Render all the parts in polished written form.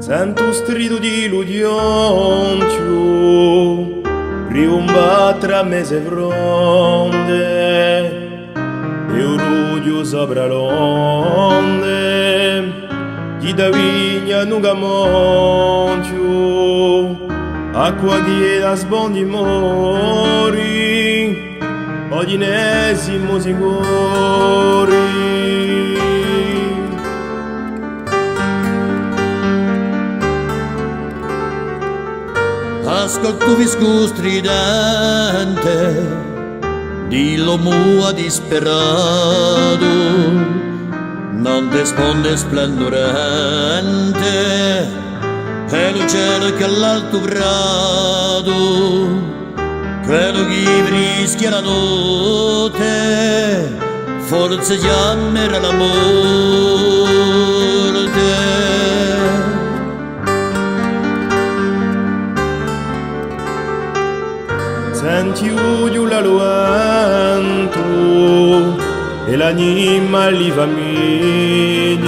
Sento strido di l'udioncio riumba tra mese fronde e urudio sopra l'onde chi da vigna nuga moncio acqua ghiera sbondi mori odinesimo sigori. Ascolto visco stridente dillo mua disperato, non risponde splendorente e lo cielo che all'alto prato quello che rischia la notte forse chiamerà la morte. Senti udio la luento e l'anima li famigli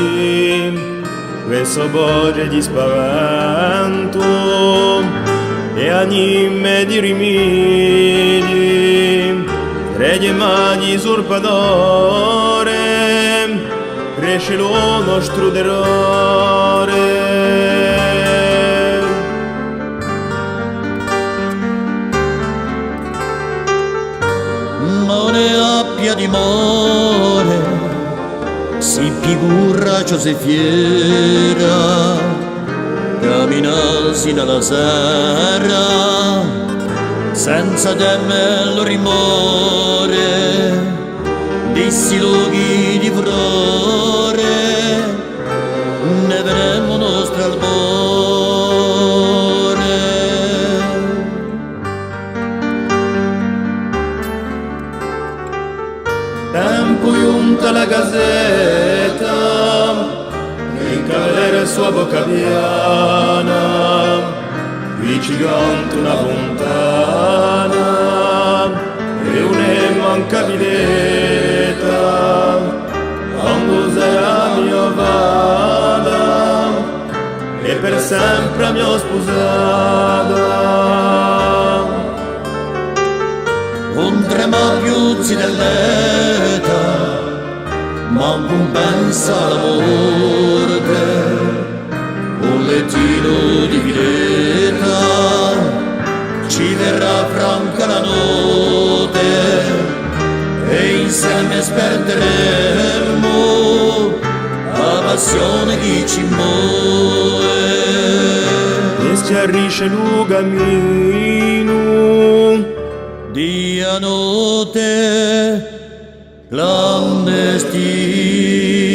questo voce di spavento e anime di rimedi regge mani usurpadore cresce lo nostro terrore. Non ne abbia dimore, si figura Josefiera, camminassi nella sera, senza temerlo rimore, dissi luoghi di furore, ne vedremo nostro albore. Tempo giunta la gazzetta, in calera sua bocca piana, qui ci canta una fontana e une manca pileta, quando sarà mia vada e per sempre mia sposata. Un trema piuzzi dell'età, ma non pensa alla morte, un lettino di viletta, ci verrà franca la notte, e insieme sperderemo la passione che ci muove. E schiarisce il cammino di a notte clandestina.